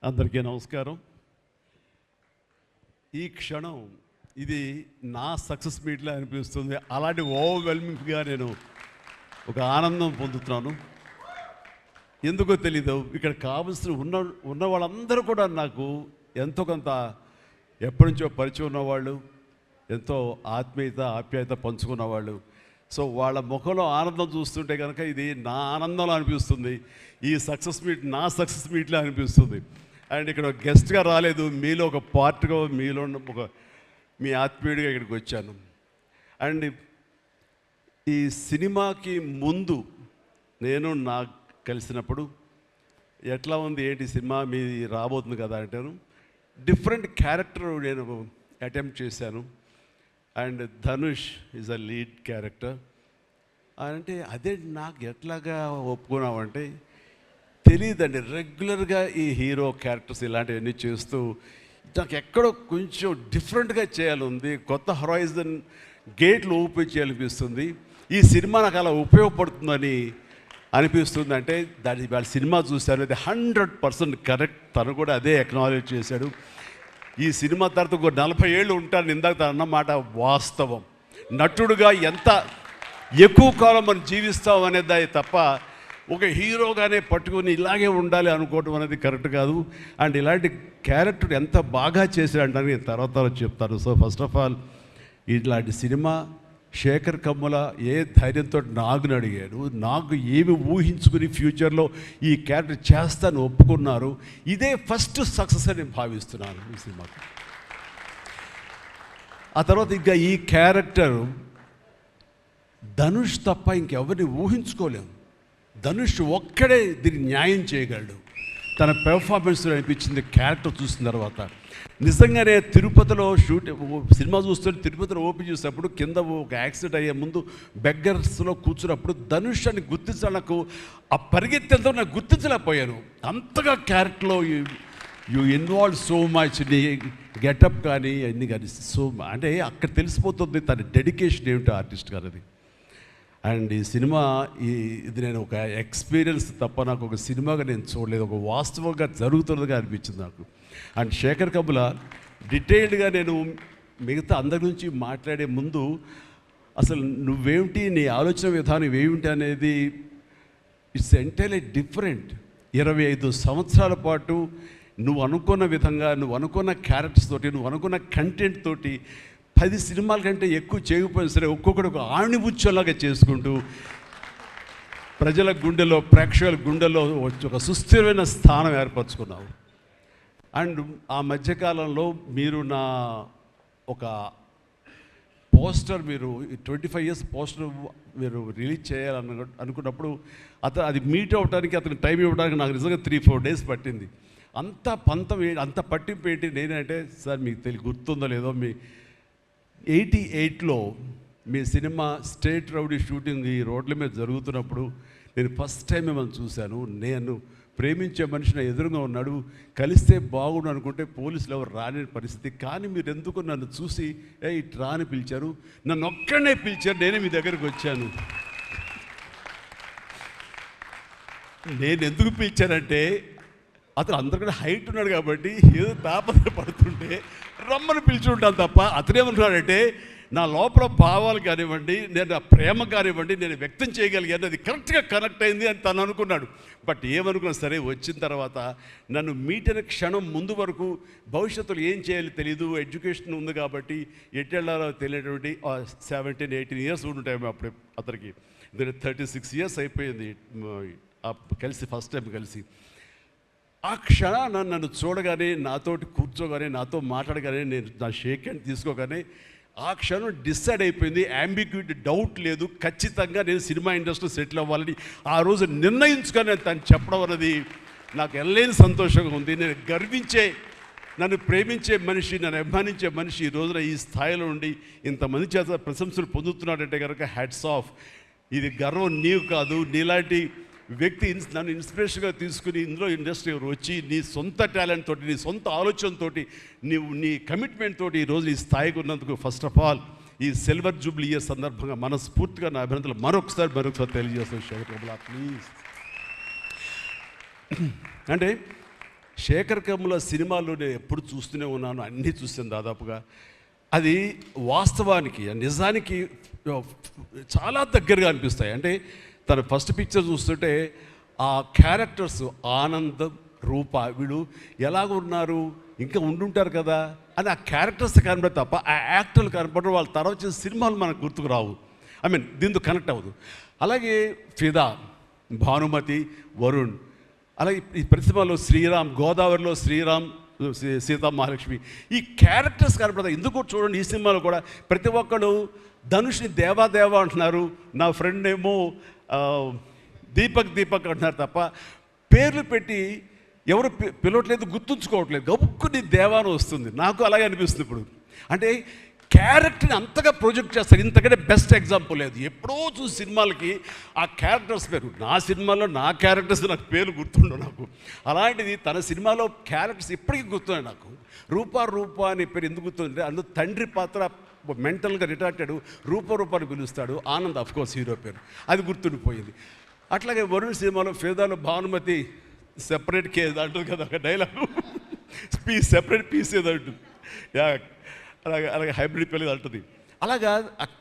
అందరికీ నమస్కారం. ఈ క్షణం ఇది నా సక్సెస్ మీట్లా అనిపిస్తుంది. అలాంటి ఓవర్వెల్మింగ్గా నేను ఒక ఆనందం పొందుతున్నాను. ఎందుకో తెలీదు, ఇక్కడ కావలసిన ఉన్న వాళ్ళందరూ కూడా నాకు ఎంతో కొంత ఎప్పటి నుంచో పరిచయం ఉన్నవాళ్ళు, ఎంతో ఆప్యాయత పంచుకున్నవాళ్ళు. సో వాళ్ళ ముఖంలో ఆనందం చూస్తుంటే కనుక ఇది నా ఆనందంలో అనిపిస్తుంది. ఈ సక్సెస్ మీట్ నా సక్సెస్ మీట్లా అనిపిస్తుంది. అండ్ ఇక్కడ గెస్ట్గా రాలేదు, మీలో ఒక పార్ట్గా, మీలో ఒక మీ ఆత్మీయుడిగా ఇక్కడికి వచ్చాను. అండ్ ఈ సినిమాకి ముందు నేను నాకు కలిసినప్పుడు ఎట్లా ఉంది ఏంటి సినిమా మీ రాబోతుంది కదా అంటాను. డిఫరెంట్ క్యారెక్టర్ నేను అటెంప్ట్ చేశాను. And Dhanush is a lead character. అంటే అదే నాకు ఎట్లాగా ఒప్పుకున్నామంటే తెలియదండి. రెగ్యులర్గా ఈ హీరో క్యారెక్టర్స్ ఇలాంటివన్నీ చేస్తూ నాకు ఎక్కడో కొంచెం డిఫరెంట్గా చేయాలి, కొత్త హొరైజన్ గేట్లు ఓపెన్ చేయాలనిపిస్తుంది. ఈ సినిమా నాకు అలా ఉపయోగపడుతుందని అనిపిస్తుంది. అంటే దాని వాళ్ళ సినిమా చూశాను, అది 100% కరెక్ట్. తను కూడా అదే అక్నాలెడ్జ్ చేశాడు. ఈ సినిమా తర్వాత ఒక 40 ఏళ్ళు ఉంటాను ఇందాక తను అన్నమాట వాస్తవం. నటుడుగా ఎంత ఎక్కువ కాలం మనం జీవిస్తాం అనేది తప్ప ఒక హీరోగానే పట్టుకొని ఇలాగే ఉండాలి అనుకోవడం అనేది కరెక్ట్ కాదు. అండ్ ఇలాంటి క్యారెక్టర్ ఎంత బాగా చేశాడంటే నేను తర్వాత చెప్తాను. సో ఫస్ట్ ఆఫ్ ఆల్ ఇలాంటి సినిమా శేఖర్ కమ్ముల ఏ ధైర్యంతో నాగుని అడిగాడు, నాకు ఏమి ఊహించుకుని ఫ్యూచర్లో ఈ క్యారెక్టర్ చేస్తాను ఒప్పుకున్నారు. ఇదే ఫస్ట్ సక్సెస్ అని భావిస్తున్నాను ఈ సినిమాకి. ఆ తర్వాత ఇంకా ఈ క్యారెక్టర్ ధనుష్ తప్ప ఇంకెవరిని ఊహించుకోలేము. ధనుష్ ఒక్కడే దీన్ని న్యాయం చేయగలడు. తన పెర్ఫార్మెన్స్లో అనిపించింది క్యారెక్టర్ చూసిన తర్వాత. నిజంగానే తిరుపతిలో సినిమా చూస్తుంటే తిరుపతిలో ఓపెన్ చేసినప్పుడు కింద ఒక యాక్సిడెంట్ అయ్యే ముందు బెగ్గర్స్లో కూర్చున్నప్పుడు ధనుష్ అని గుర్తించడానికి ఆ పరిగెత్తేంతో నాకు గుర్తించలేకపోయాను. అంతగా క్యారెక్టర్లో యూ ఇన్వాల్వ్ సో మచ్. నీ గెటప్ కానీ అన్నీ కానీ అంటే అక్కడ తెలిసిపోతుంది తన డెడికేషన్ ఏమిటో ఆర్టిస్ట్ గారు అది. అండ్ ఈ సినిమా ఇది నేను ఒక ఎక్స్పీరియన్స్ తప్ప నాకు ఒక సినిమాగా నేను చూడలేదు, ఒక వాస్తవంగా జరుగుతున్నదిగా అనిపించింది నాకు. అండ్ శేఖర్ కమ్ముల డీటెయిల్డ్గా నేను మిగతా అందరి నుంచి మాట్లాడే ముందు అసలు నువ్వేమిటి, నీ ఆలోచన విధానం ఏమిటి అనేది ఇట్స్ ఎంటైర్లీ డిఫరెంట్. 25 సంవత్సరాల పాటు నువ్వు అనుకున్న విధంగా, నువ్వు అనుకున్న క్యారెక్టర్స్ తోటి, నువ్వు అనుకున్న కంటెంట్ తోటి 10 సినిమాల కంటే ఎక్కువ చేయకపోయినా సరే ఒక్కొక్కటి ఒక ఆణిముత్యంలాగా చేసుకుంటూ ప్రజల గుండెలో, ప్రేక్షకుల గుండెలో ఒక సుస్థిరమైన స్థానం ఏర్పరచుకున్నావు. అండ్ ఆ మధ్యకాలంలో మీరు నా ఒక పోస్టర్, మీరు 25 years పోస్టర్ మీరు రిలీజ్ చేయాలని అనుకున్నప్పుడు అది మీట్ అవ్వడానికి, అతనికి టైం ఇవ్వడానికి నాకు నిజంగా 3-4 days పట్టింది. అంత పంతం అంత పట్టింపు ఏంటి నేనంటే, సార్ మీకు గుర్తుందో లేదో, మీ 88లో మీ సినిమా స్టేట్ రౌడీ షూటింగ్ ఈ రోడ్ల మీద జరుగుతున్నప్పుడు నేను ఫస్ట్ టైం మిమ్మల్ని చూశాను. నేను ప్రేమించే మనిషి నా ఎదురుగా ఉన్నాడు, కలిస్తే బాగుండు అనుకుంటే పోలీసులు ఎవరు రాని పరిస్థితి. కానీ మీరు ఎందుకు నన్ను చూసి ఇటు రాని పిలిచారు, నన్ను ఒక్కడనే పిలిచారు, నేనే మీ దగ్గరికి వచ్చాను. నేను ఎందుకు పిలిచానంటే అతను అందరికన్నా హైట్ ఉన్నాడు కాబట్టి ఏదో తాపత్రపడుతుంటే రమ్మని పిలిచుంటాను తప్ప అతనేమన్నాడంటే నా లోపల భావాలు కానివ్వండి, నేను నా ప్రేమ కానివ్వండి నేను వ్యక్తం చేయగలిగాను, అది కరెక్ట్గా కనెక్ట్ అయింది అని తను అనుకున్నాడు. బట్ ఏమనుకున్నా సరే వచ్చిన తర్వాత నన్ను మీట్ అయిన క్షణం ముందు వరకు భవిష్యత్తులో ఏం చేయాలో తెలియదు, ఎడ్యుకేషన్ ఉంది కాబట్టి ఎటు వెళ్ళాలో తెలియనటువంటి 17-18 years ఉంటాయి అప్పుడు అతనికి. 36 years అయిపోయింది కలిసి, ఫస్ట్ టైం కలిసి. ఆ క్షణాన నన్ను చూడగానే, నాతోటి కూర్చోగానే, నాతో మాట్లాడగానే, నేను నా షేక్ హ్యాండ్ తీసుకోగానే ఆ క్షణం డిసైడ్ అయిపోయింది. యాంబిగ్యూటీ, డౌట్ లేదు, ఖచ్చితంగా నేను సినిమా ఇండస్ట్రీలో సెటిల్ అవ్వాలని ఆ రోజు నిర్ణయించుకొని తను చెప్పడం అన్నది నాకు ఎనలేని సంతోషంగా ఉంది. నేను గర్వించే, నన్ను ప్రేమించే మనిషి, నన్ను అభిమానించే మనిషి ఈ రోజున ఈ స్థాయిలో ఉండి ఇంతమంది చేత ప్రశంసలు పొందుతున్నాడంటే కనుక హ్యాట్స్ ఆఫ్. ఇది గర్వం నీవు కాదు, నీలాంటి వ్యక్తి నన్ను ఇన్స్పిరేషన్గా తీసుకుని ఇందులో ఇండస్ట్రీ వచ్చి నీ సొంత టాలెంట్ తోటి, నీ సొంత ఆలోచనతో, నీ కమిట్మెంట్ తోటి ఈరోజు ఈ స్థాయికి ఉన్నందుకు ఫస్ట్ ఆఫ్ ఆల్ ఈ సిల్వర్ జూబ్లీ ఇయర్ సందర్భంగా మనస్ఫూర్తిగా నా అభినందనలు మరొకసారి తెలియజేస్తాను శేఖర్ కమ్ముల. ప్లీజ్. అంటే శేఖర్ కమ్ముల సినిమాలు నేను ఎప్పుడు చూస్తూనే ఉన్నాను, అన్నీ చూసాను దాదాపుగా. అది వాస్తవానికి నిజానికి చాలా దగ్గరగా అనిపిస్తాయి. అంటే తన ఫస్ట్ పిక్చర్ చూస్తుంటే ఆ క్యారెక్టర్స్ ఆనందం, రూప వీళ్ళు ఎలాగ ఉన్నారు, ఇంకా ఉండుంటారు కదా అని ఆ క్యారెక్టర్స్ కనబడి తప్ప ఆ యాక్టర్లు కనపడరు. వాళ్ళ తర్వాత వచ్చిన సినిమాలు మనకు గుర్తుకు రావు. దీంతో కనెక్ట్ అవ్వదు. అలాగే ఫిదా, భానుమతి, వరుణ్, అలాగే ఈ ప్రతిమలో శ్రీరామ్, గోదావరిలో శ్రీరామ్, సీతా మహాలక్ష్మి, ఈ క్యారెక్టర్స్ కనపడతాయి. ఎందుకు చూడండి, ఈ సినిమాలో కూడా ప్రతి ఒక్కడు ధనుష్ని దేవా అంటున్నారు, నా ఫ్రెండ్ ఏమో దీపక్ అంటున్నారు తప్ప పేర్లు పెట్టి ఎవరు పిలవట్లేదు, గుర్తుంచుకోవట్లేదు. గబుక్కుని దేవాను వస్తుంది. నాకు అలాగే అనిపిస్తుంది ఇప్పుడు. అంటే క్యారెక్టర్ని అంతగా ప్రొజెక్ట్ చేస్తారు. ఇంతకంటే బెస్ట్ ఎగ్జాంపుల్ లేదు. ఎప్పుడో చూసి సినిమాలకి ఆ క్యారెక్టర్స్ పేరు, నా సినిమాలో నా క్యారెక్టర్స్ నాకు పేరు గుర్తుండవు నాకు. అలాంటిది తన సినిమాలో క్యారెక్టర్స్ ఇప్పటికీ గుర్తున్నాయి నాకు. రూప అనే పేరు ఎందుకు గుర్తుందంటే అందులో తండ్రి పాత్ర మెంటల్గా రిటార్టెడ్, రూపాన్ని పిలుస్తాడు. ఆనంద్ అఫ్కోర్స్ హీరో పేరు, అది గుర్తుండిపోయింది. అట్లాగే వరుణ్ సినిమాలో ఫిదాలో భానుమతి సెపరేట్ కేజ్ అంటుంది కదా ఒక డైలాగ్, సెపరేట్ పీస్ ఏదో అంటుంది. అలాగే హైబ్రిడ్ పెళ్ళి అంటుంది. అలాగా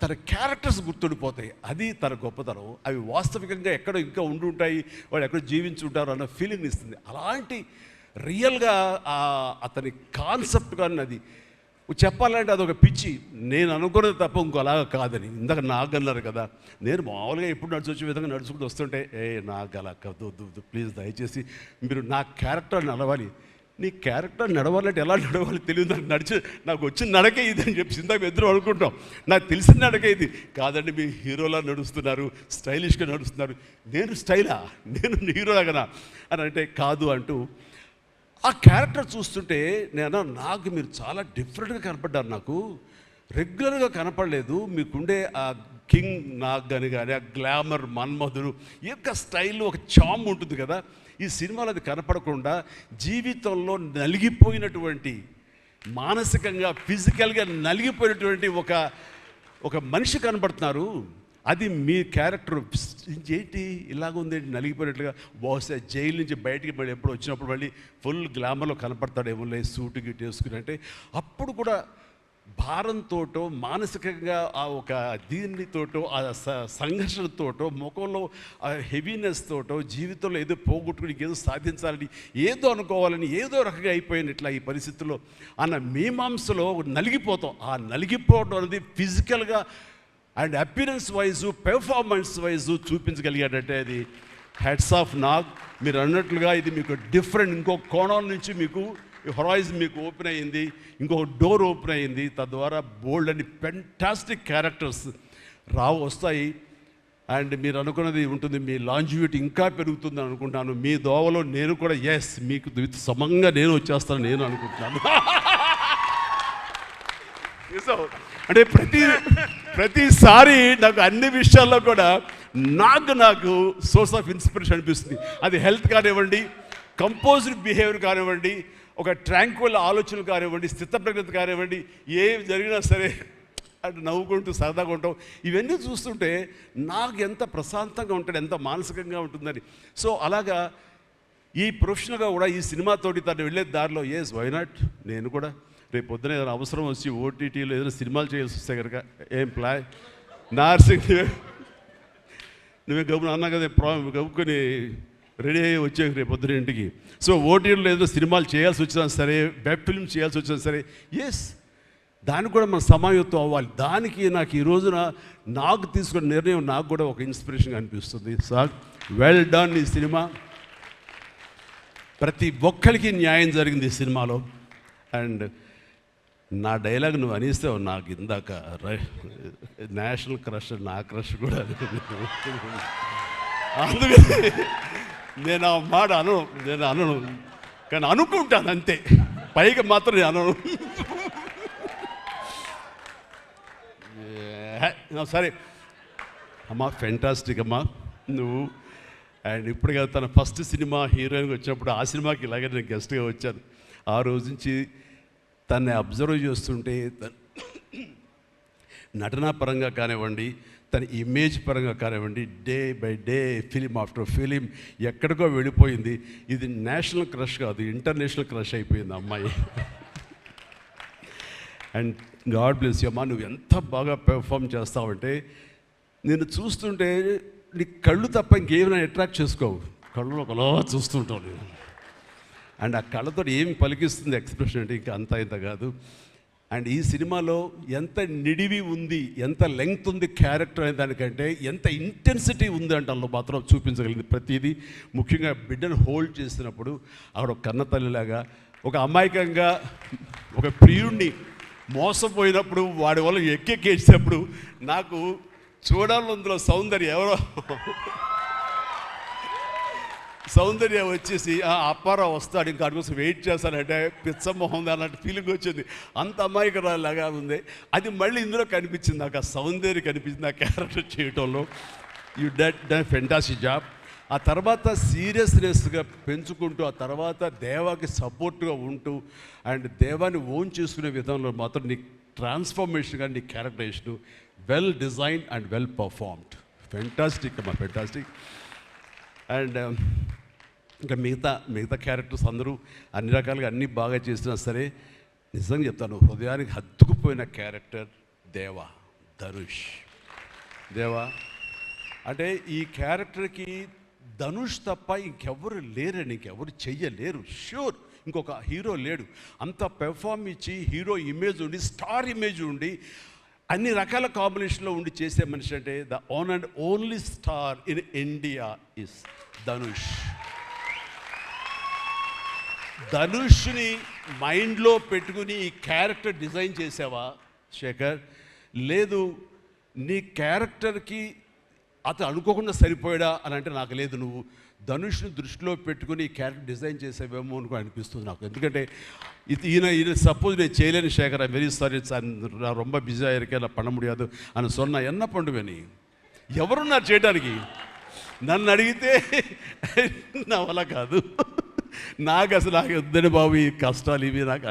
తన క్యారెక్టర్స్ గుర్తుండిపోతాయి. అది తన గొప్పతనం. అవి వాస్తవికంగా ఎక్కడో ఇంకా ఉండుంటాయి, వాళ్ళు ఎక్కడో జీవించుంటారు అన్న ఫీలింగ్ ఇస్తుంది. అలాంటి రియల్గా అతని కాన్సెప్ట్ కానీ అది చెప్పాలంటే అదొక పిచ్చి. నేను అనుకున్నది తప్ప ఇంకో అలాగా కాదని. ఇందాక నాకు అన్నారు కదా, నేను మామూలుగా ఎప్పుడు వచ్చే విధంగా నడుచుకుంటూ వస్తుంటే నాకు అలా వద్దు ప్లీజ్, దయచేసి మీరు నా క్యారెక్టర్ నడవాలి. నీ క్యారెక్టర్ నడవాలంటే ఎలా నడవాలి తెలియదు నాకు. నాకు వచ్చిన నడకే ఇది అని చెప్పి ఇందాక ఇద్దరు అనుకుంటాం. నాకు తెలిసిన నడకే ఇది కాదండి, మీ హీరోలా నడుస్తున్నారు, స్టైలిష్గా నడుస్తున్నారు. నేను స్టైలా, నేను హీరోలాగనా అని అంటే కాదు అంటూ ఆ క్యారెక్టర్ చూస్తుంటే నాకు మీరు చాలా డిఫరెంట్గా కనపడ్డారు. నాకు రెగ్యులర్గా కనపడలేదు. మీకుండే ఆ కింగ్ నాగ్ అని కానీ ఆ గ్లామర్ మన్మధుడు యొక్క స్టైల్ ఒక చామ్ ఉంటుంది కదా, ఈ సినిమాలో అది కనపడకుండా జీవితంలో నలిగిపోయినటువంటి, మానసికంగా ఫిజికల్గా నలిగిపోయినటువంటి ఒక మనిషి కనపడుతున్నారు. అది మీ క్యారెక్టర్. ఏంటి ఇలాగుందేంటి నలిగిపోయినట్లుగా, బహుశా జైలు నుంచి బయటికి మళ్ళీ ఎప్పుడు వచ్చినప్పుడు మళ్ళీ ఫుల్ గ్లామర్లో కనపడతాడేమో సూటు గిట్ వేసుకుని. అంటే అప్పుడు కూడా భారంతోటో మానసికంగా ఆ ఒక దీనితోటో ఆ సంఘర్షణతోటో ముఖంలో ఆ హెవీనెస్ తోటో జీవితంలో ఏదో పోగొట్టుకుని ఏదో సాధించాలని ఏదో అనుకోవాలని ఏదో రకంగా అయిపోయినట్లా ఈ పరిస్థితుల్లో అన్న మీమాంసలో నలిగిపోతాం. ఆ నలిగిపోవడం అనేది ఫిజికల్గా and appearance wise performance wise చూపించగలిగాడంటే అది హెడ్స్ ఆఫ్ నాగ్. మీరు అన్నట్లుగా ఇది మీకు డిఫరెంట్, ఇంకో కోణం నుంచి మీకు హొరైజన్ మీకు ఓపెన్ అయ్యింది, ఇంకొక డోర్ ఓపెన్ అయ్యింది. తద్వారా బోల్డ్ అని ఫెంటాస్టిక్ క్యారెక్టర్స్ వస్తాయి. అండ్ మీరు అనుకున్నది ఉంటుంది, మీ లాంజివిటీ ఇంకా పెరుగుతుందని అనుకుంటున్నాను. మీ దోవలో నేను కూడా మీకు సమంగా నేను వచ్చేస్తాను నేను అనుకుంటున్నాను. అంటే ప్రతిసారి నాకు అన్ని విషయాల్లో కూడా నాకు సోర్స్ ఆఫ్ ఇన్స్పిరేషన్ అనిపిస్తుంది. అది హెల్త్ కానివ్వండి, కంపోజ్డ్ బిహేవియర్ కానివ్వండి, ఒక ట్రాంక్విల్ ఆలోచనలు కానివ్వండి, స్థితప్రజ్ఞత కానివ్వండి, ఏం జరిగినా సరే అటు నవ్వుకుంటూ సరదాగా ఉంటాం. ఇవన్నీ చూస్తుంటే నాకు ఎంత ప్రశాంతంగా ఉంటాడు, ఎంత మానసికంగా ఉంటుందని. సో అలాగా ఈ ప్రొఫెషనల్గా కూడా ఈ సినిమాతోటి తను వెళ్ళే దారిలో వై నాట్, నేను కూడా రేపు పొద్దున ఏదైనా అవసరం వచ్చి ఓటీటీలో ఏదైనా సినిమాలు చేయాల్సి వస్తే కనుక ఏం ప్లాన్ నార్సింగ్ నువ్వే గబుని అన్నా కదా, గబుకొని రెడీ అయ్యి వచ్చే రేపు పొద్దున ఇంటికి. సో ఓటీటీలో ఏదో సినిమాలు చేయాల్సి వచ్చినా సరే, వెబ్ ఫిల్మ్ చేయాల్సి వచ్చినా సరే, దానికి కూడా మనం సమాయత్తం అవ్వాలి. దానికి నాకు ఈ రోజున నాకు తీసుకున్న నిర్ణయం నాకు కూడా ఒక ఇన్స్పిరేషన్గా అనిపిస్తుంది. Sir well done. ఈ సినిమా ప్రతి ఒక్కరికి న్యాయం జరిగింది ఈ సినిమాలో. అండ్ నా డైలాగ్ నువ్వు అనేస్తావు నాకు ఇందాక, నేషనల్ క్రష్, నా క్రష్ కూడా. అందుకని నేను ఆ మాట అనను కానీ అనుకుంటాను అంతే, పైగా మాత్రం నేను అనను. సరే అమ్మా, ఫెంటాస్టిక్ అమ్మా నువ్వు. అండ్ ఇప్పుడుగా తన ఫస్ట్ సినిమా హీరోయిన్గా వచ్చినప్పుడు ఆ సినిమాకి ఇలాగే నేను గెస్ట్గా వచ్చాను. ఆ రోజు నుంచి తన్ని అబ్జర్వ్ చేస్తుంటే నటనా పరంగా కానివ్వండి, తన ఇమేజ్ పరంగా కానివ్వండి, day by day film after film ఎక్కడికో వెళ్ళిపోయింది. ఇది నేషనల్ క్రష్ కాదు, ఇంటర్నేషనల్ క్రష్ అయిపోయింది అమ్మాయి. అండ్ గాడ్ బ్లెస్ యూ అమ్మా, నువ్వు ఎంత బాగా పెర్ఫామ్ చేస్తావంటే నేను చూస్తుంటే నీ కళ్ళు తప్ప ఇంకేమైనా అట్రాక్ట్ చేసుకోవు, కళ్ళు ఒకలా చూస్తుంటావు నేను. అండ్ ఆ కళ్ళతో ఏం పలికిస్తుంది ఎక్స్ప్రెషన్ అంటే ఇంకా అంత ఇంత కాదు. అండ్ ఈ సినిమాలో ఎంత నిడివి ఉంది, ఎంత లెంగ్త్ ఉంది క్యారెక్టర్ అనే దానికంటే ఎంత ఇంటెన్సిటీ ఉంది అంటే అందులో మాత్రం చూపించగలిగింది ప్రతిదీ. ముఖ్యంగా బిడ్డను హోల్డ్ చేసినప్పుడు అక్కడ ఒక కన్నతల్లిలాగా, ఒక అమాయకంగా ఒక ప్రియుణ్ణి మోసపోయినప్పుడు వాడి వల్ల ఎక్కేసినప్పుడు నాకు చూడాలి అందులో సౌందర్య వచ్చేసి అప్పారావు వస్తాడు ఇంకా అటు కోసం వెయిట్ చేస్తానంటే పిచ్చమొహం అన్నట్టు ఫీలింగ్ వచ్చింది. అంత అమాయకురాలాగా ఉంది. అది మళ్ళీ ఇందులో కనిపించింది నాకు, ఆ సౌందర్య కనిపించింది ఆ క్యారెక్టర్ చేయటంలో. You done fantastic job. ఆ తర్వాత సీరియస్నెస్గా పెంచుకుంటూ, ఆ తర్వాత దేవాకి సపోర్ట్గా ఉంటూ అండ్ దేవాన్ని ఓన్ చేసుకునే విధంలో మాత్రం నీ ట్రాన్స్ఫర్మేషన్ కానీ నీ characterization well designed and well performed. Fantastic అమ్మా, ఫెంటాస్టిక్. అండ్ ఇంకా మిగతా క్యారెక్టర్స్ అందరూ అన్ని రకాలుగా అన్నీ బాగా చేసినా సరే నిజంగా చెప్తాను, హృదయానికి హత్తుకుపోయిన క్యారెక్టర్ ధనుష్. అంటే ఈ క్యారెక్టర్కి ధనుష్ తప్ప ఇంకెవరు లేరని, ఇంకెవరు చెయ్యలేరు. ష్యూర్ ఇంకొక హీరో లేడు. అంత పెర్ఫార్మ్ ఇచ్చి హీరో ఇమేజ్ ఉండి, స్టార్ ఇమేజ్ ఉండి, అన్ని రకాల కాంబినేషన్లో ఉండి చేసే మనిషి అంటే the one and only star in India is Dhanush. ధనుష్ని మైండ్లో పెట్టుకుని ఈ క్యారెక్టర్ డిజైన్ చేసావా శేఖర్? లేదు, నీ క్యారెక్టర్కి అతను అనుకోకుండా సరిపోయాడా అని అంటే నాకు లేదు. నువ్వు ధనుష్ని దృష్టిలో పెట్టుకుని ఈ క్యారెక్టర్ డిజైన్ చేసేవేమో అనుకో అనిపిస్తుంది నాకు. ఎందుకంటే ఈయన సపోజ్ నేను చేయలేని శేఖర్, ఐ వెరీ సారీ, நான் ரொம்ப பிஸியாக இருக்கேன், நான் பண்ண முடியாது అని சொன்னா என்ன பண்ணுவேని? ఎవరున్నారు చేయడానికి? నన్ను అడిగితే నా వల్ల కాదు, నాకు వద్దని బాబు ఈ కష్టాలు ఇవి నాకు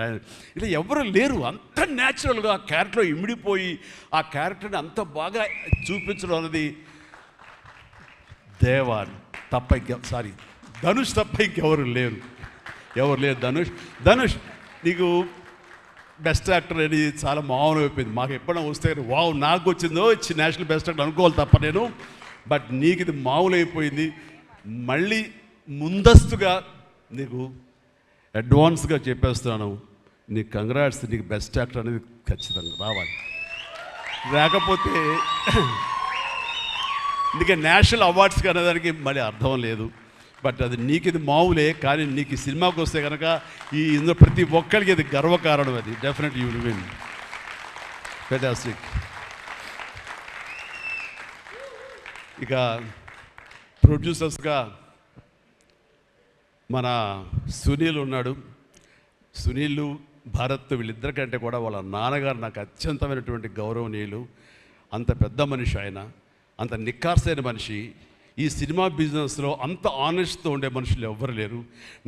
ఇలా ఎవరు లేరు. అంత న్యాచురల్గా ఆ క్యారెక్టర్లో ఇమిడిపోయి ఆ క్యారెక్టర్ని అంత బాగా చూపించడం అనేది ధనుష్ తప్ప ఇంకెవరు లేరు. ధనుష్ నీకు బెస్ట్ యాక్టర్ అని చాలా మామూలు అయిపోయింది. మాకు ఎప్పుడైనా వస్తే వావ్ నాకు వచ్చిందో నేషనల్ బెస్ట్ యాక్టర్ అనుకోవాలి తప్ప నేను. బట్ నీకు ఇది మామూలు అయిపోయింది. మళ్ళీ ముందస్తుగా నీకు అడ్వాన్స్గా చెప్పేస్తున్నాను, నీకు కంగ్రాట్స్. నీకు బెస్ట్ యాక్టర్ అనేది ఖచ్చితంగా రావాలి. లేకపోతే అందుకే నేషనల్ అవార్డ్స్కి అనేదానికి మళ్ళీ అర్థం లేదు. బట్ అది నీకు ఇది మామూలే, కానీ నీకు ఈ సినిమాకి వస్తే కనుక ఇందులో ప్రతి ఒక్కరికి ఇది గర్వకారణం. అది definite you will win. Fantastic. ఇక ప్రొడ్యూసర్స్గా మన సునీల్ ఉన్నాడు. సునీల్, భారత్ వీళ్ళిద్దరికంటే కూడా వాళ్ళ నాన్నగారు నాకు అత్యంతమైనటువంటి గౌరవనీయులు. అంత పెద్ద మనిషి ఆయన, అంత నిక్కార్సైన మనిషి. ఈ సినిమా బిజినెస్లో అంత ఆనెస్ట్తో ఉండే మనుషులు ఎవ్వరు లేరు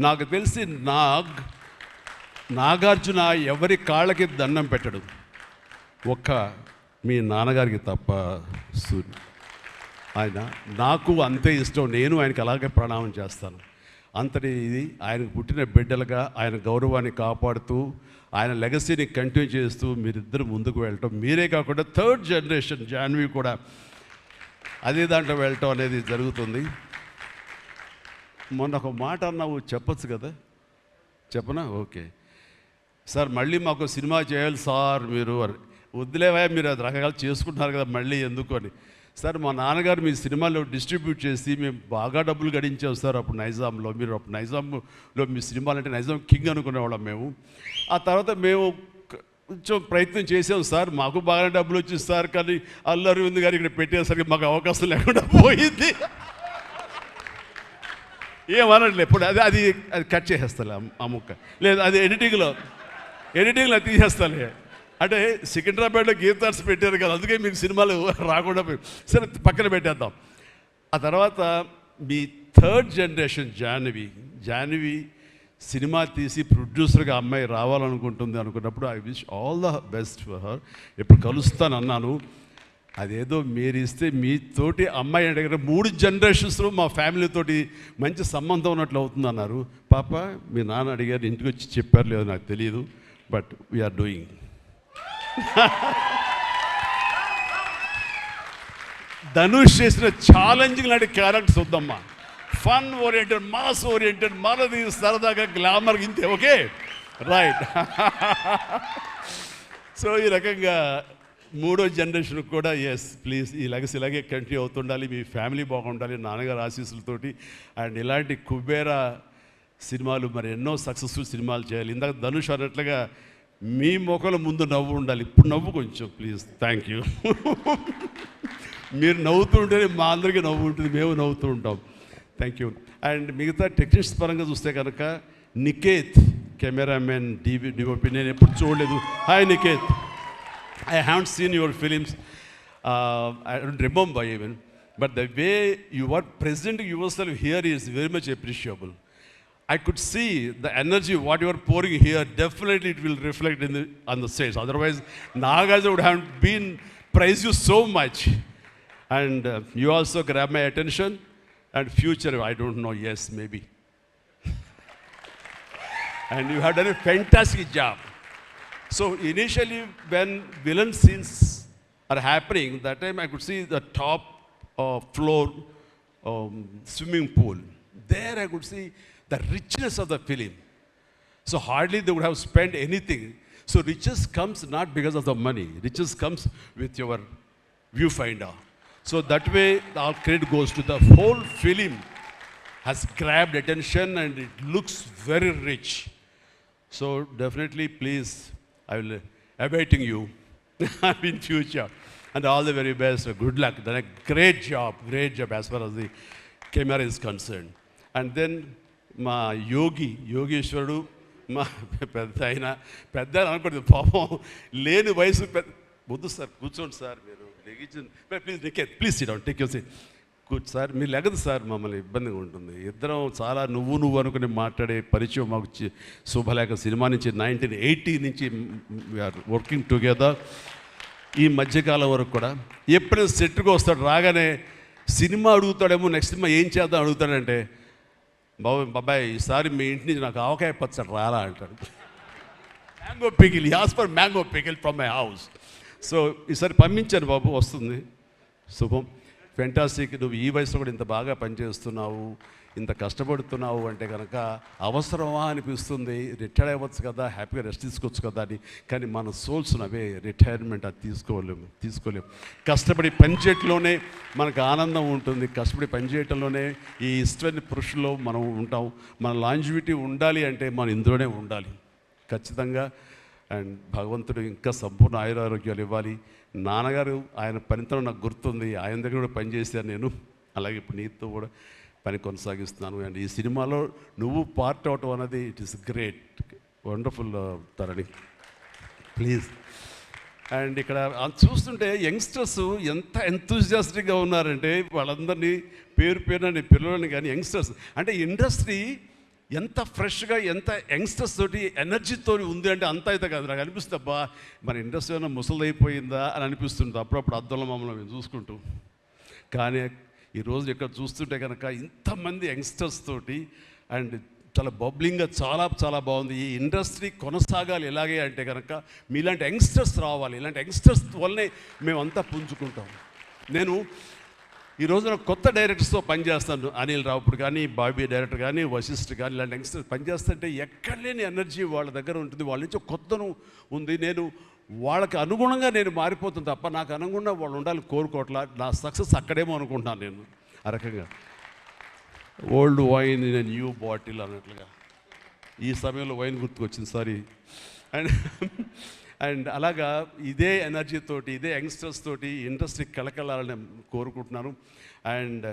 నాకు తెలిసి. నాగార్జున ఎవరి కాళ్ళకి దండం పెట్టడు, ఒక్క మీ నాన్నగారికి తప్ప. ఆయన నాకు అంతే ఇష్టం, నేను ఆయనకి అలాగే ప్రణామం చేస్తాను. అంతటి ఇది ఆయనకు పుట్టిన బిడ్డలుగా ఆయన గౌరవాన్ని కాపాడుతూ ఆయన లెగసీని కంటిన్యూ చేస్తూ మీరిద్దరు ముందుకు వెళ్ళటం, మీరే కాకుండా థర్డ్ జనరేషన్ జాన్వి కూడా అదే దాంట్లో వెళ్ళటం అనేది జరుగుతుంది. మొన్న ఒక మాట అన్నావు, చెప్పచ్చు కదా? చెప్పనా? ఓకే సార్, మళ్ళీ మాకు సినిమా చేయాలి సార్ మీరు. వద్దులేవా, మీరు అది రకరకాలు చేసుకుంటున్నారు కదా మళ్ళీ ఎందుకు అని. సార్ మా నాన్నగారు మీ సినిమాలో డిస్ట్రిబ్యూట్ చేసి మేము బాగా డబ్బులు గడించాం సార్ అప్పుడు నైజాంలో. మీరు అప్పుడు నైజాంలో మీ సినిమాలు అంటే నైజాం కింగ్ అనుకునేవాళ్ళం మేము. ఆ తర్వాత మేము కొంచెం ప్రయత్నం చేసాం సార్, మాకు బాగా డబ్బులు వచ్చింది సార్, కానీ అల్లు అరవింద్ గారు ఇక్కడ పెట్టేసరికి మాకు అవకాశం లేకుండా పోయింది. ఏమనట్లే ఇప్పుడు అది అది అది కట్ చేసేస్తాలే ఆ ముక్క, లేదు అది ఎడిటింగ్లో తీసేస్తాలే. అంటే సికింద్రాబాద్లో గీతార్స్ పెట్టారు కదా, అందుకే మీకు సినిమాలు రాకుండా పోయి సరే పక్కన పెట్టేద్దాం. ఆ తర్వాత మీ థర్డ్ జనరేషన్ జాహ్నవి సినిమా తీసి ప్రొడ్యూసర్గా అమ్మాయి రావాలనుకుంటుంది అనుకున్నప్పుడు I wish all the best for her. ఎప్పుడు కలుస్తాను అన్నాను. అదేదో మీరు ఇస్తే మీతోటి అమ్మాయి అడిగిన 3 జనరేషన్స్లో మా ఫ్యామిలీతోటి మంచి సంబంధం ఉన్నట్లు అవుతుంది అన్నారు. పాప మీ నాన్న అడిగారు, ఇంటికి వచ్చి చెప్పారు లేదో నాకు తెలియదు, బట్ వీఆర్ డూయింగ్. ధనుష్ చేసిన ఛాలెంజింగ్ లాంటి క్యారెక్టర్స్ వద్దమ్మా. ఫన్ ఓరియంటెడ్, మాస్ ఓరియంటెడ్, మనది సరదాగా గ్లామర్ ఇంతే. Okay, right. సో ఈ రకంగా 3వ జనరేషన్ కూడా ఎస్ ప్లీజ్ ఈ లెగసీ ఇలాగే కంటిన్యూ అవుతుండాలి, మీ ఫ్యామిలీ బాగుండాలి నాన్నగారు ఆశీస్సులతోటి. అండ్ ఇలాంటి కుబేరా సినిమాలు మరి ఎన్నో సక్సెస్ఫుల్ సినిమాలు చేయాలి. ఇందాక ధనుష్ అన్నట్లుగా మీ మొక్కల ముందు నవ్వు ఉండాలి. ఇప్పుడు నవ్వు కొంచెం ప్లీజ్. Thank you. మీరు నవ్వుతూ ఉంటేనే మా అందరికీ నవ్వు ఉంటుంది, మేము నవ్వుతూ ఉంటాం. Thank you. అండ్ మిగతా టెక్నీషియన్స్ పరంగా చూస్తే కనుక నికేత్ కెమెరామెన్, డిఓపి నేను ఎప్పుడు చూడలేదు. Hi Niket, I haven't seen your films. I don't remember even. But the way you are presenting yourself here is very much appreciable. I could see the energy, what you are pouring here, definitely it will reflect on the stage. Otherwise, Nagarjuna would have been praised you so much. And you also grab my attention. And future, I don't know, yes, maybe. And you have done a fantastic job. So initially when villain scenes are happening, that time I could see the top floor swimming pool. There I could see the richness of the film. So hardly they would have spent anything. So riches comes not because of the money. Riches comes with your viewfinder. So that way our credit goes to the whole film has grabbed attention and it looks very rich. So definitely please, I will awaiting you in future, and all the very best. Good luck. Done a great job as far as the camera is concerned. And then మా యోగేశ్వరుడు మా పెద్ద అనుకోండి పాపం లేని వయసు వద్దు sir కూర్చోండి sir మీరు please sit down take your seat కూర్చో సార్ మీరు లెగదు సార్ మమ్మల్ని ఇబ్బందిగా ఉంటుంది ఇద్దరం చాలా నువ్వు అనుకుని మాట్లాడే పరిచయం మాకు శుభలేఖ సినిమా నుంచి 1980 నుంచి వీఆర్ వర్కింగ్ టుగెదర్ ఈ మధ్యకాలం వరకు కూడా ఎప్పుడైనా సెట్కి వస్తాడు రాగానే సినిమా అడుగుతాడేమో నెక్స్ట్ సినిమా ఏం చేద్దాం అడుగుతాడంటే బాబాయ్ ఈసారి మీ ఇంటి నుంచి నాకు ఆవకాయ పచ్చడి రాలా అంటాడు mango pickle as for mango pickle from my house so ఈసారి పంపించాను బాబు వస్తుంది శుభం ఫెంటాస్టిక్ నువ్వు ఈ వయసులో కూడా ఇంత బాగా పనిచేస్తున్నావు ఇంత కష్టపడుతున్నావు అంటే కనుక అవసరమా అనిపిస్తుంది రిటైర్ అవ్వచ్చు కదా హ్యాపీగా రెస్ట్ తీసుకోవచ్చు కదా అని కానీ మన సోల్స్ అవే రిటైర్మెంట్ అది తీసుకోలేము కష్టపడి పనిచేయటంలోనే మనకు ఆనందం ఉంటుంది కష్టపడి పనిచేయటంలోనే ఈ ఇష్టమైన పురుషుల్లో మనం ఉంటాం మన లాంజివిటీ ఉండాలి అంటే మనం ఇందులోనే ఉండాలి ఖచ్చితంగా అండ్ భగవంతుడు ఇంకా సంపూర్ణ ఆయురారోగ్యాలు ఇవ్వాలి నాన్నగారు ఆయన పనితో నాకు గుర్తుంది ఆయన దగ్గర కూడా పనిచేశాను నేను అలాగే ఇప్పుడు నీతో కూడా పని కొనసాగిస్తున్నాను అండ్ ఈ సినిమాలో నువ్వు పార్ట్ అవటం అనేది it is great wonderful Tarani please and ఇక్కడ చూస్తుంటే యంగ్స్టర్స్ ఎంత ఎంతూజియాస్టిక్గా ఉన్నారంటే వాళ్ళందరినీ పేరున నేను పిల్లలని కానీ యంగ్స్టర్స్ అంటే ఇండస్ట్రీ ఎంత ఫ్రెష్గా ఎంత యంగ్స్టర్స్ తోటి ఎనర్జీతో ఉంది అంటే అంత అయితే కాదు నాకు అనిపిస్తుంది అబ్బా మన ఇండస్ట్రీ ఏమైనా ముసలిదైపోయిందా అని అనిపిస్తుంది అప్పుడప్పుడు అద్దంలో మమ్మల్ని మేము చూసుకుంటూ కానీ ఈరోజు ఇక్కడ చూస్తుంటే కనుక ఇంతమంది యంగ్స్టర్స్ తోటి అండ్ చాలా బబ్లింగ్గా చాలా బాగుంది ఈ ఇండస్ట్రీ కొనసాగాలి ఎలాగే అంటే కనుక మీలాంటి యంగ్స్టర్స్ రావాలి ఇలాంటి యంగ్స్టర్స్ వల్లనే మేమంతా పుంజుకుంటాం నేను ఈ రోజున కొత్త డైరెక్టర్స్తో పనిచేస్తాను అనిల్ రావుపూడి కానీ బాబీ డైరెక్టర్ కానీ వశిష్ఠ్ కానీ ఇలాంటి యంగ్స్టర్స్ పనిచేస్తుంటే ఎక్కడ లేని ఎనర్జీ వాళ్ళ దగ్గర ఉంటుంది వాళ్ళ నుంచి కొత్తను ఉంది నేను వాళ్ళకి అనుగుణంగా నేను మారిపోతుంది తప్ప నాకు అనుగుణంగా వాళ్ళు ఉండాలి కోరుకోవట్లా నా సక్సెస్ అక్కడేమో అనుకుంటున్నాను నేను ఆ రకంగా old wine in a new bottle అన్నట్లుగా ఈ సమయంలో వైన్ గుర్తుకొచ్చింది సారీ అండ్ అలాగా ఇదే ఎనర్జీతోటి ఇదే యంగ్స్టర్స్ తోటి ఇండస్ట్రీ కలకలాలని కోరుకుంటున్నాను and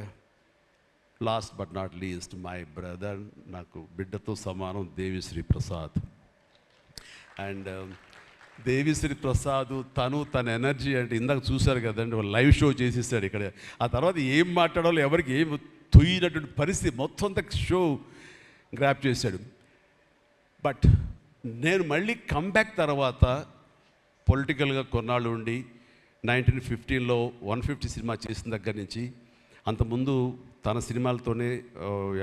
last but not least my brother నాకు బిడ్డతో సమానం దేవిశ్రీ ప్రసాద్ అండ్ దేవిశ్రీ ప్రసాద్ తన ఎనర్జీ అంటే ఇందాక చూశారు కదండి లైవ్ షో చేసేసాడు ఇక్కడ ఆ తర్వాత ఏం మాట్లాడాలో ఎవరికి ఏం తుయ్యినటువంటి పరిస్థితి మొత్తం అంతా షో గ్రాప్ చేశాడు బట్ నేను మళ్ళీ కమ్బ్యాక్ తర్వాత పొలిటికల్గా కొన్నాళ్ళు ఉండి 1915లో 150 సినిమా చేసిన దగ్గర నుంచి అంతకుముందు తన సినిమాలతోనే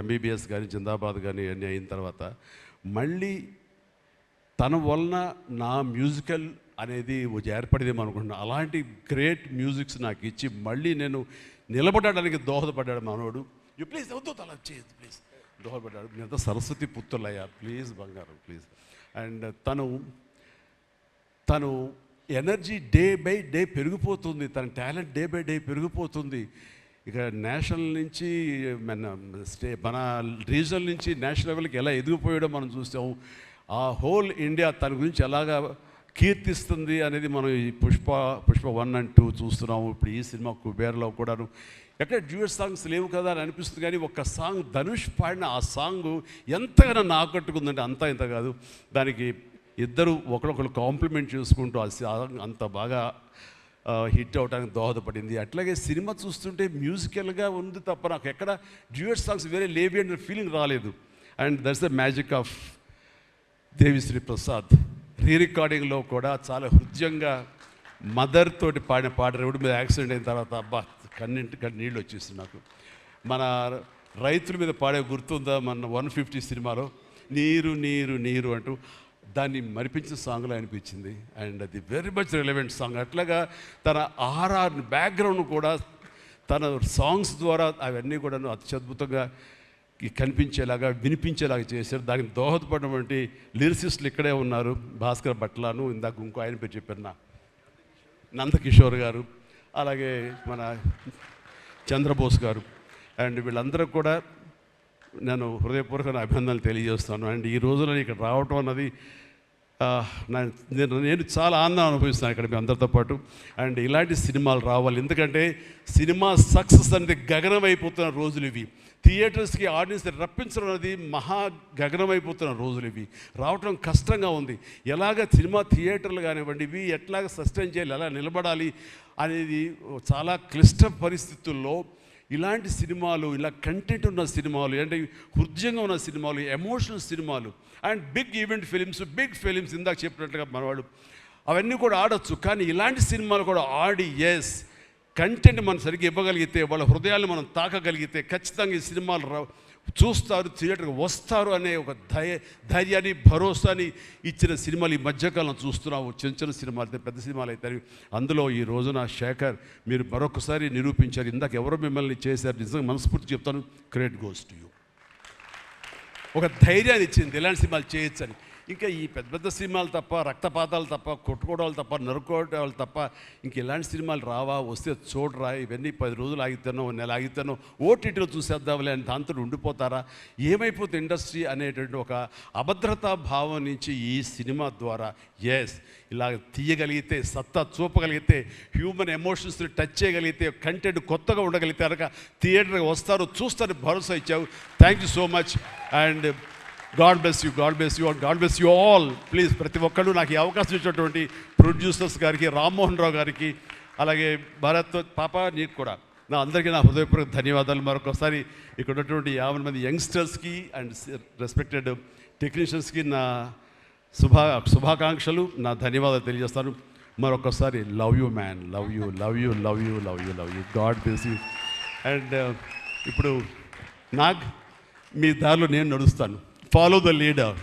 ఎంబీబీఎస్ కానీ జిందాబాద్ కానీ అన్నీ అయిన తర్వాత మళ్ళీ తన వలన నా మ్యూజికల్ అనేది ఏర్పడేదేమో అనుకుంటున్నాను. అలాంటి గ్రేట్ మ్యూజిక్స్ నాకు ఇచ్చి మళ్ళీ నేను నిలబడడానికి దోహదపడ్డాడు మనోడు. యూ ప్లీజ్ వద్దు అలా చేయదు ప్లీజ్ దోహదపడ్డాడు. మీరంతా సరస్వతి పుత్రులయ్యా ప్లీజ్ బంగారం ప్లీజ్. అండ్ తను ఎనర్జీ డే బై డే పెరిగిపోతుంది, తన టాలెంట్ డే బై డే పెరిగిపోతుంది. ఇక నేషనల్ నుంచి మన రీజనల్ నుంచి నేషనల్ లెవెల్కి ఎలా ఎదిగిపోయాడో మనం చూసాము. ఆ హోల్ ఇండియా తన గురించి ఎలాగా కీర్తిస్తుంది అనేది మనం ఈ పుష్ప 1 and 2 చూస్తున్నాము. ఇప్పుడు ఈ సినిమా కుబేర్లో కూడాను ఎక్కడ డ్యూయట్ సాంగ్స్ లేవు కదా అని అనిపిస్తుంది, కానీ ఒక్క సాంగ్ ధనుష్ పాడిన ఆ సాంగ్ ఎంతగానో ఆకట్టుకుందంటే అంతా ఇంత కాదు. దానికి ఇద్దరు ఒకరొకరు కాంప్లిమెంట్ చేసుకుంటూ ఆ సాంగ్ అంత బాగా హిట్ అవడానికి దోహదపడింది. అట్లాగే సినిమా చూస్తుంటే మ్యూజికల్గా ఉంది తప్ప నాకు ఎక్కడ డ్యూయట్ సాంగ్స్ వేరే లేవి అనే ఫీలింగ్ రాలేదు. And that's the magic of Devi Sri Prasad. రికార్డింగ్లో కూడా చాలా హృదయంగా మదర్ తోటి పాడిన పాట రోడ్డు మీద యాక్సిడెంట్ అయిన తర్వాత అబ్బా కన్నింటికి నీళ్ళు వచ్చేస్తుంది నాకు. మన రైతుల మీద పాడే గుర్తుందా మన 150 సినిమాలో నీరు నీరు నీరు అంటూ దాన్ని మరిపించిన సాంగ్లో అనిపించింది. అండ్ అది వెరీ మచ్ రిలవెంట్ సాంగ్. అట్లాగా తన బ్యాక్గ్రౌండ్ కూడా తన సాంగ్స్ ద్వారా అవన్నీ కూడా అత్యద్భుతంగా కనిపించేలాగా వినిపించేలాగా చేశారు. దానికి దోహదపడినటువంటి లిరిసిస్టులు ఇక్కడే ఉన్నారు. భాస్కర్ భట్లాను, ఇందాక ఇంకో ఆయన పేరు చెప్పారు నందకిషోర్ గారు, అలాగే మన చంద్రబోస్ గారు. అండ్ వీళ్ళందరూ కూడా నేను హృదయపూర్వక అభినందనలు తెలియజేస్తాను. అండ్ ఈ రోజున ఇక్కడ రావటం అన్నది నేను చాలా ఆనందం అనుభవిస్తాను ఇక్కడ మీ అందరితో పాటు. అండ్ ఇలాంటి సినిమాలు రావాలి, ఎందుకంటే సినిమా సక్సెస్ అనేది గగనమైపోతున్న రోజులు ఇవి. థియేటర్స్కి ఆడియన్స్ రప్పించడం అనేది మహా గగనమైపోతున్న రోజులు ఇవి. రావటం కష్టంగా ఉంది. ఎలాగ సినిమా థియేటర్లు కానివ్వండి ఇవి ఎట్లాగ సస్టైన్ చేయాలి, ఎలా నిలబడాలి అనేది చాలా క్లిష్ట పరిస్థితుల్లో ఇలాంటి సినిమాలు, ఇలా కంటెంట్ ఉన్న సినిమాలు, అంటే హృదయంగా ఉన్న సినిమాలు, ఎమోషనల్ సినిమాలు and big event films, big films ఇందాక చెప్పినట్టుగా మనవాడు అవన్నీ కూడా ఆడొచ్చు. కానీ ఇలాంటి సినిమాలు కూడా ఆడి కంటెంట్ మనం సరిగ్గా ఇవ్వగలిగితే, వాళ్ళ హృదయాన్ని మనం తాకగలిగితే ఖచ్చితంగా ఈ సినిమాలు చూస్తారు, థియేటర్కి వస్తారు అనే ఒక ధైర్యాన్ని భరోసాని ఇచ్చిన సినిమాలు ఈ మధ్యకాలం చూస్తున్నాము. చిన్న చిన్న సినిమాలు అయితే పెద్ద సినిమాలు అవుతాయి. అందులో ఈ రోజున శేఖర్ మీరు మరొకసారి నిరూపించారు. ఇందాక ఎవరో మిమ్మల్ని చేశారు, నిజంగా మనస్ఫూర్తి చెప్తాను, క్రెడిట్ గోస్ టు యూ. ఒక ధైర్యాన్ని ఇచ్చింది ఇలాంటి సినిమాలు చేయొచ్చని. ఇంకా ఈ పెద్ద పెద్ద సినిమాలు తప్ప, రక్తపాతాలు తప్ప, కొట్టుకోవడాలు తప్ప, నరుకోవడాలు తప్ప ఇంక ఇలాంటి సినిమాలు రావా, వస్తే చూడరా, ఇవన్నీ 10 రోజులు ఆగితేనో నెల ఆగితేనో ఓటీటీలో చూసేద్దాంలే అని దాంతో ఉండిపోతారా, ఏమైపోతే ఇండస్ట్రీ అనేటువంటి ఒక అభద్రతా భావం నుంచి ఈ సినిమా ద్వారా ఇలా తీయగలిగితే, సత్తా చూపగలిగితే, హ్యూమన్ ఎమోషన్స్ని టచ్ చేయగలిగితే, కంటెంట్ కొత్తగా ఉండగలిగితే కనుక థియేటర్కి వస్తారు, చూస్తారు భరోసా ఇచ్చావు. Thank you so much. And God bless you, God bless you, and God bless you all. Please ప్రతి ఒక్కళ్ళు నాకు ఈ అవకాశం ఇచ్చినటువంటి ప్రొడ్యూసర్స్ గారికి, రామ్మోహన్ రావు గారికి, అలాగే భారత్ పాప నీకు కూడా అందరికీ నా హృదయపూర్వక ధన్యవాదాలు. మరొకసారి ఇక్కడ ఉన్నటువంటి 50 మంది యంగ్స్టర్స్కి అండ్ రెస్పెక్టెడ్ టెక్నీషియన్స్కి నా శుభాకాంక్షలు, నా ధన్యవాదాలు తెలియజేస్తాను. మరొకసారి love you man, love you, love you, love you, love you, love you. God bless you. And ఇప్పుడు మీ దారిలో నేను నడుస్తాను. Follow the leader.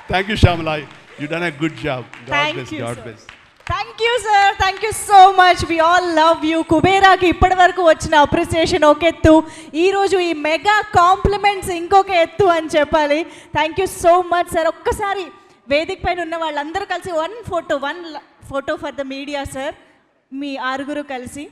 Thank you Shyamala, you done a good job. God bless, God bless. Thank you sir, thank you so much. We all love you. కుబేరాకి ఇప్పటి వరకు వచ్చిన appreciation ఒక ఎత్తు, ఈరోజు ఈ మెగా కాంప్లిమెంట్స్ ఇంకొక ఎత్తు అని చెప్పాలి. Thank you so much sir. ఒక్కసారి వేదిక పైన ఉన్న వాళ్ళందరూ కలిసి one photo for the media sir, మీ 6 కలిసి.